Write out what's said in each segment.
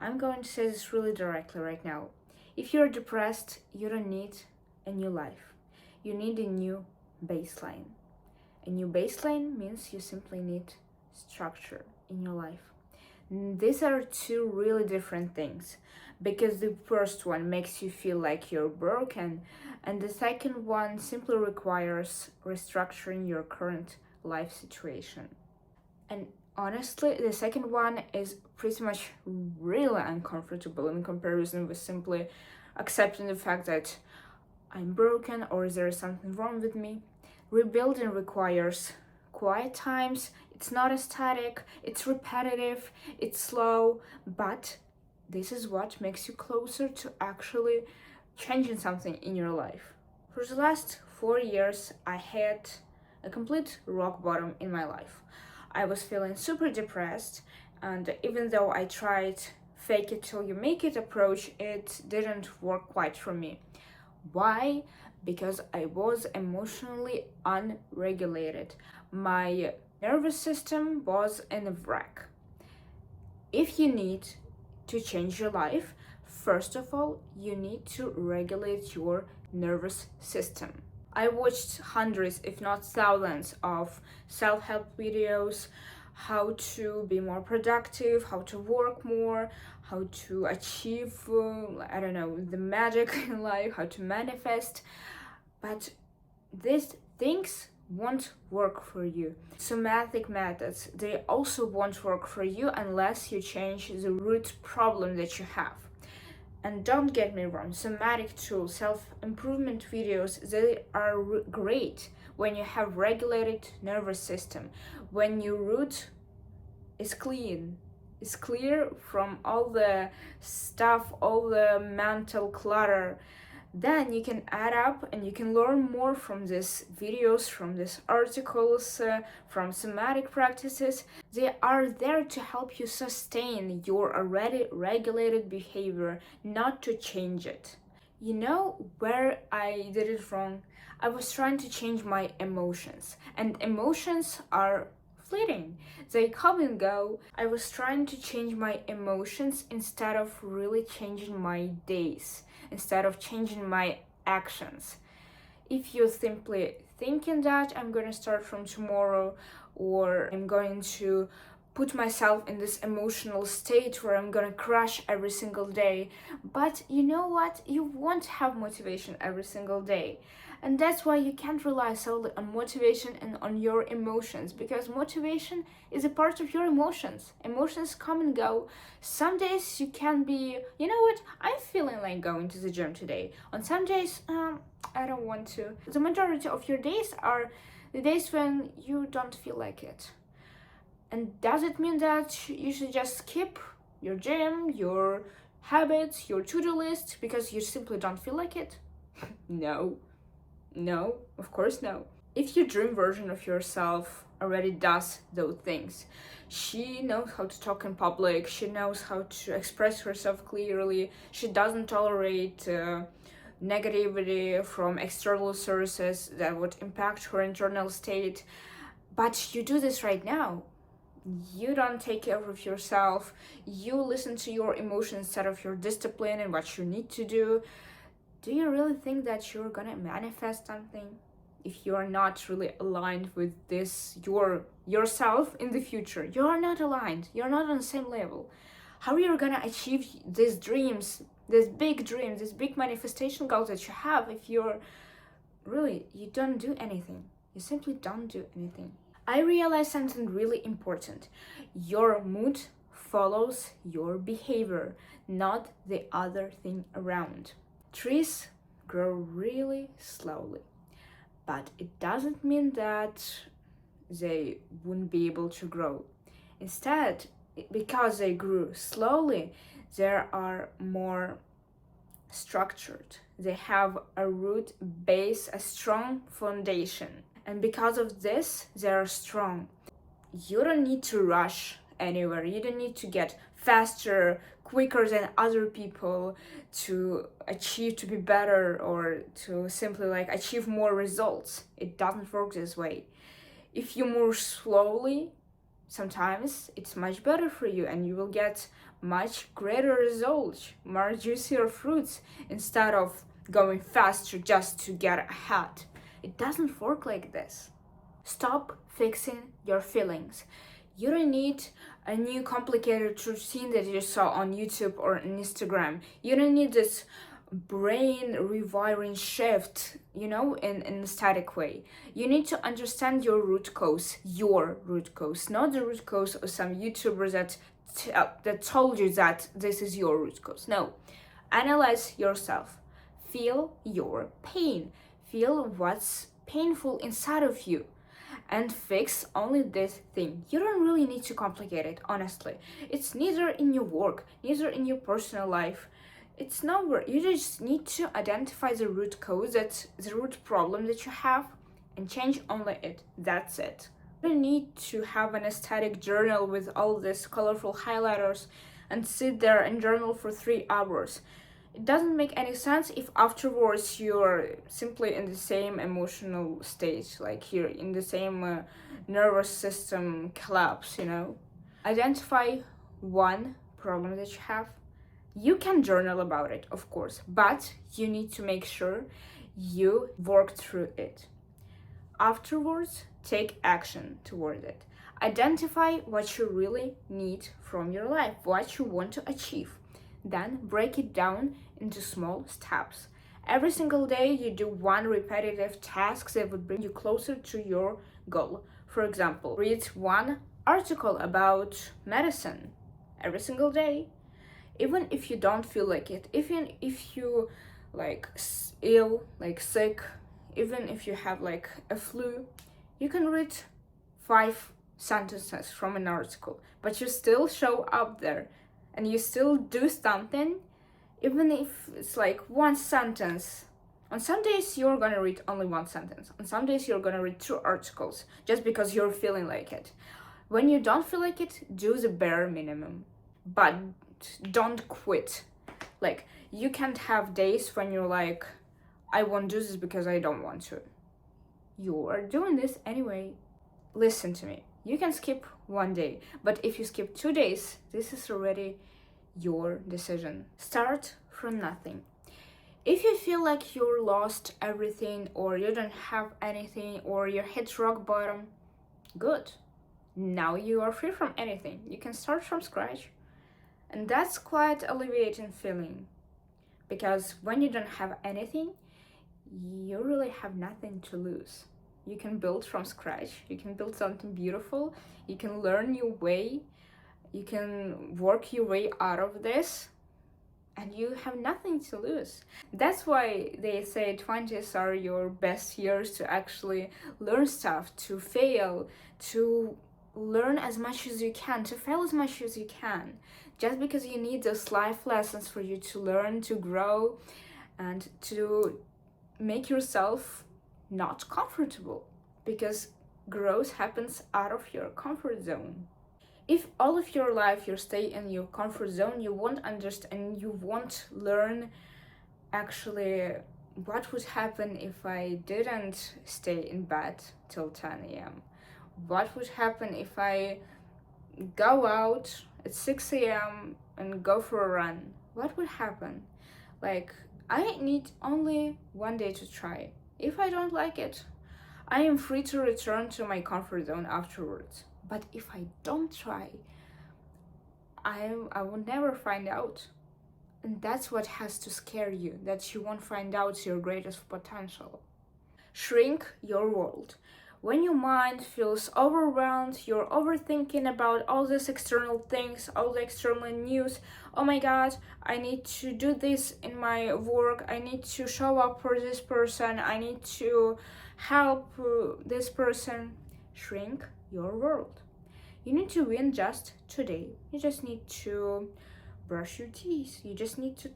I'm going to say this really directly right now. If you're depressed, you don't need a new life. You need a new baseline. A new baseline means you simply need structure in your life. These are two really different things, because the first one makes you feel like you're broken, and the second one simply requires restructuring your current life situation. And honestly, the second one is pretty much really uncomfortable in comparison with simply accepting the fact that I'm broken or there is something wrong with me. Rebuilding requires quiet times. It's not static, it's repetitive, it's slow, but this is what makes you closer to actually changing something in your life. For the last 4 years, I had a complete rock bottom in my life. I was feeling super depressed, and even though I tried fake it till you make it approach, it didn't work quite for me. Why? Because I was emotionally unregulated. My nervous system was in a wreck. If you need to change your life, first of all, you need to regulate your nervous system. I watched hundreds, if not thousands, of self-help videos, how to be more productive, how to work more, how to achieve, the magic in life, how to manifest. But these things won't work for you. Somatic methods, they also won't work for you unless you change the root problem that you have. And don't get me wrong, somatic tools, self-improvement videos, they are great when you have regulated nervous system, when your root is clear from all the stuff, all the mental clutter. Then you can add up and you can learn more from these videos, from these articles, from somatic practices. They are there to help you sustain your already regulated behavior, not to change it. You know where I did it wrong? I was trying to change my emotions, and emotions are fleeting. They come and go. I was trying to change my emotions instead of really changing my days, instead of changing my actions. If you're simply thinking that I'm going to start from tomorrow, or I'm going to put myself in this emotional state where I'm gonna crash every single day, but you know what? You won't have motivation every single day. And that's why you can't rely solely on motivation and on your emotions, because motivation is a part of your emotions. Emotions come and go. Some days you can be, you know what? I'm feeling like going to the gym today. On some days, I don't want to. The majority of your days are the days when you don't feel like it. And does it mean that you should just skip your gym, your habits, your to-do list because you simply don't feel like it? No, of course no. If your dream version of yourself already does those things, she knows how to talk in public, she knows how to express herself clearly, she doesn't tolerate negativity from external sources that would impact her internal state. But you do this right now. You don't take care of yourself, you listen to your emotions instead of your discipline and what you need to do. Do you really think that you're gonna manifest something if you're not really aligned with this yourself in the future? You're not aligned, you're not on the same level. How are you gonna achieve these dreams, these big manifestation goals that you have if you don't do anything? You simply don't do anything. I realized something really important. Your mood follows your behavior, not the other thing around. Trees grow really slowly, but it doesn't mean that they wouldn't be able to grow. Instead, because they grew slowly, they are more structured. They have a root base, a strong foundation. And because of this, they are strong. You don't need to rush anywhere. You don't need to get faster, quicker than other people to achieve, to be better, or to simply achieve more results. It doesn't work this way. If you move slowly, sometimes it's much better for you and you will get much greater results, more juicier fruits, instead of going faster just to get ahead. It doesn't work like this. Stop fixing your feelings. You don't need a new complicated routine that you saw on YouTube or on Instagram. You don't need this brain rewiring shift, in a static way. You need to understand your root cause, not the root cause of some YouTuber that told you that this is your root cause. No, analyze yourself. Feel your pain. Feel what's painful inside of you and fix only this thing. You don't really need to complicate it, honestly. It's neither in your work, neither in your personal life. It's nowhere. You just need to identify the root cause, that's the root problem that you have, and change only it. That's it. You don't need to have an aesthetic journal with all these colorful highlighters and sit there and journal for 3 hours. It doesn't make any sense if afterwards you're simply in the same emotional state, like you're in the same nervous system collapse, Identify one problem that you have. You can journal about it, of course, but you need to make sure you work through it. Afterwards, take action toward it. Identify what you really need from your life, what you want to achieve. Then break it down into small steps. Every single day you do one repetitive task that would bring you closer to your goal. For example, read one article about medicine every single day. Even if you don't feel like it, even if you ill, sick, even if you have a flu, you can read 5 sentences from an article, but you still show up there and you still do something, even if it's one sentence. On some days you're gonna read only 1 sentence. On some days you're gonna read 2 articles just because you're feeling like it. When you don't feel like it, do the bare minimum. But don't quit. You can't have days when you're like, I won't do this because I don't want to. You are doing this anyway. Listen to me. You can skip 1 day, but if you skip 2 days, this is already your decision. Start from nothing. If you feel like you lost everything, or you don't have anything, or you hit rock bottom, good. Now you are free from anything. You can start from scratch. And that's quite alleviating feeling, because when you don't have anything, you really have nothing to lose. You can build from scratch. You can build something beautiful. You can learn your way. You can work your way out of this, and you have nothing to lose. That's why they say 20s are your best years to actually learn stuff, to fail, to learn as much as you can, to fail as much as you can. Just because you need those life lessons for you to learn, to grow, and to make yourself not comfortable, because growth happens out of your comfort zone. If all of your life you stay in your comfort zone, you won't understand, you won't learn actually what would happen if I didn't stay in bed till 10 a.m. What would happen if I go out at 6 a.m. and go for a run? What would happen? I need only 1 day to try. If I don't like it, I am free to return to my comfort zone afterwards. But if I don't try, I will never find out. And that's what has to scare you, that you won't find out your greatest potential. Shrink your world. When your mind feels overwhelmed, you're overthinking about all these external things, all the external news. Oh my god, I need to do this in my work. I need to show up for this person. I need to help this person. Shrink your world. You need to win just today. You just need to brush your teeth. You just need to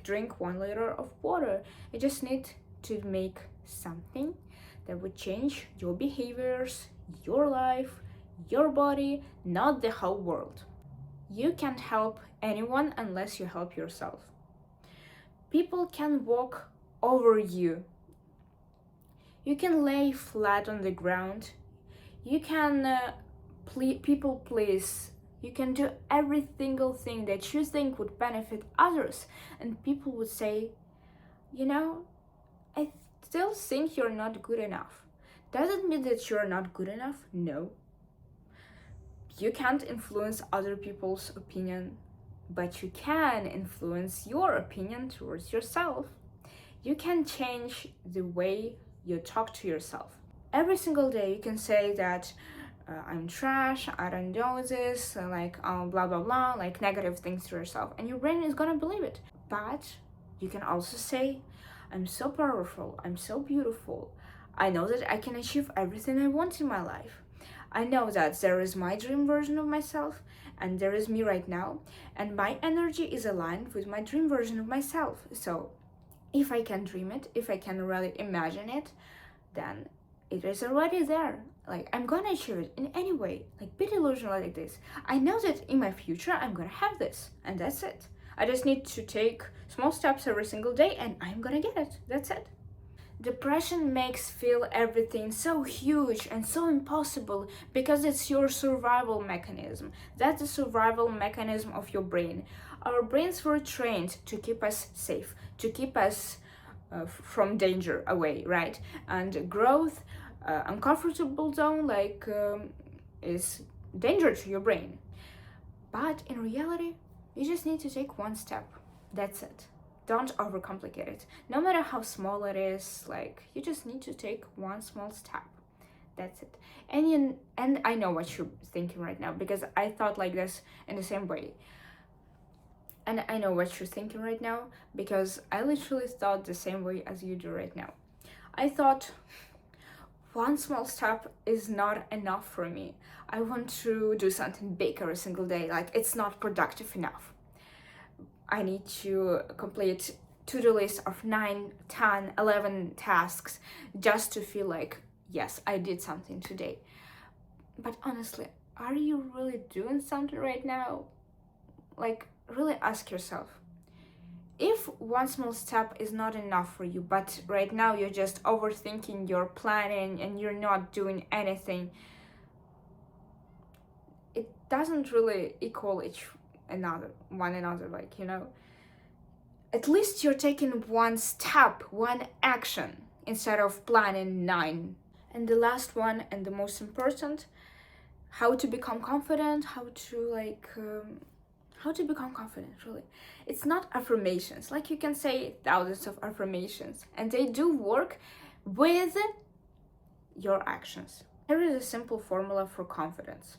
drink 1 liter of water. You just need to make something that would change your behaviors, your life, your body, not the whole world. You can't help anyone unless you help yourself. People can walk over you. You can lay flat on the ground. You can people please You can do every single thing that you think would benefit others, and people would say, you know, I still think you're not good enough. Does it mean that you're not good enough? No. You can't influence other people's opinion, but you can influence your opinion towards yourself. You can change the way you talk to yourself. Every single day you can say that I'm trash, I don't know this, blah blah blah, like negative things to yourself, and your brain is gonna believe it. But you can also say, I'm so powerful, I'm so beautiful, I know that I can achieve everything I want in my life. I know that there is my dream version of myself, and there is me right now, and my energy is aligned with my dream version of myself. So if I can dream it, if I can really imagine it, then it is already there. Like, I'm gonna achieve it in any way. Like, be delusional like this. I know that in my future I'm gonna have this, and that's it. I just need to take small steps every single day, and I'm gonna get it. That's it. Depression makes feel everything so huge and so impossible because it's your survival mechanism. That's the survival mechanism of your brain. Our brains were trained to keep us safe, to keep us from danger away, right? And growth, uncomfortable zone, is danger to your brain. But in reality, you just need to take one step. That's it. Don't overcomplicate it. No matter how small it is, you just need to take one small step. That's it. And I know what you're thinking right now, because I thought like this in the same way. And I know what you're thinking right now, because I literally thought the same way as you do right now. I thought one small step is not enough for me. I want to do something big every single day. Like, it's not productive enough. I need to complete to-do list of 9, 10, 11 tasks just to feel like, yes, I did something today. But honestly, are you really doing something right now? Like, really ask yourself. If one small step is not enough for you, but right now you're just overthinking, you're planning, and you're not doing anything, it doesn't really equal one another, At least you're taking one step, one action, instead of planning 9. And the last one, and the most important, how to become confident, how to become confident, really. It's not affirmations. Like, you can say thousands of affirmations, and they do work with your actions. There is a simple formula for confidence.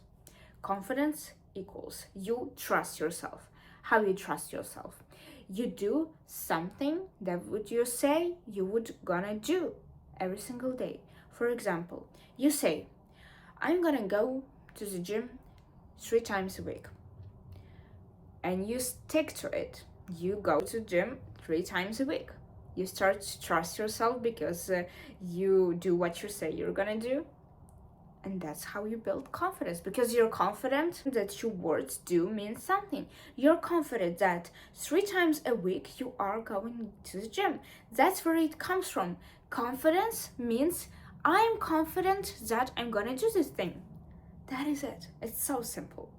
Confidence equals you trust yourself. How you trust yourself? You do something that would you say you would gonna do every single day. For example, you say, I'm gonna go to the gym 3 times a week. And you stick to it. You go to gym 3 times a week. You start to trust yourself because you do what you say you're gonna do. And that's how you build confidence, because you're confident that your words do mean something. You're confident that 3 times a week you are going to the gym. That's where it comes from. Confidence means I'm confident that I'm gonna do this thing. That is it. It's so simple.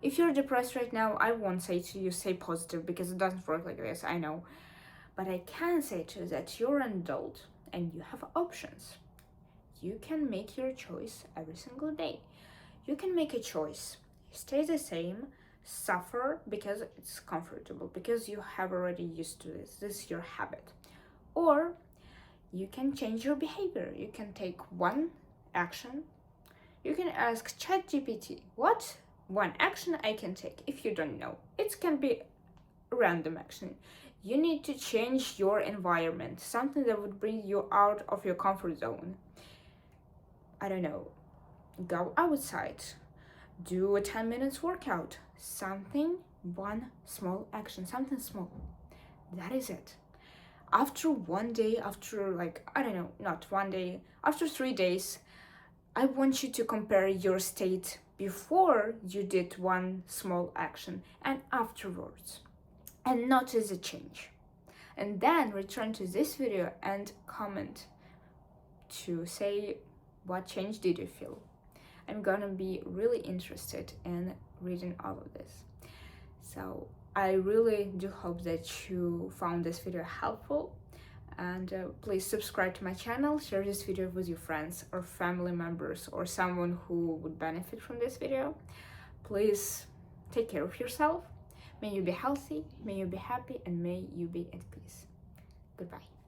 If you're depressed right now, I won't say to you, stay positive, because it doesn't work like this, I know. But I can say to you that you're an adult and you have options. You can make your choice every single day. You can make a choice. Stay the same, suffer because it's comfortable, because you have already used to this. This is your habit. Or you can change your behavior. You can take one action. You can ask ChatGPT, what one action I can take? If you don't know, it can be a random action. You need to change your environment, something that would bring you out of your comfort zone. I don't know, go outside, do a 10 minutes workout, one small action, something small. That is it. After one day, after not one day, after 3 days, I want you to compare your state before you did one small action and afterwards, and notice the change. And then return to this video and comment to say what change did you feel. I'm gonna be really interested in reading all of this. So I really do hope that you found this video helpful, and please subscribe to my channel, share this video with your friends or family members or someone who would benefit from this video. Please take care of yourself. May you be healthy, may you be happy, and may you be at peace. Goodbye.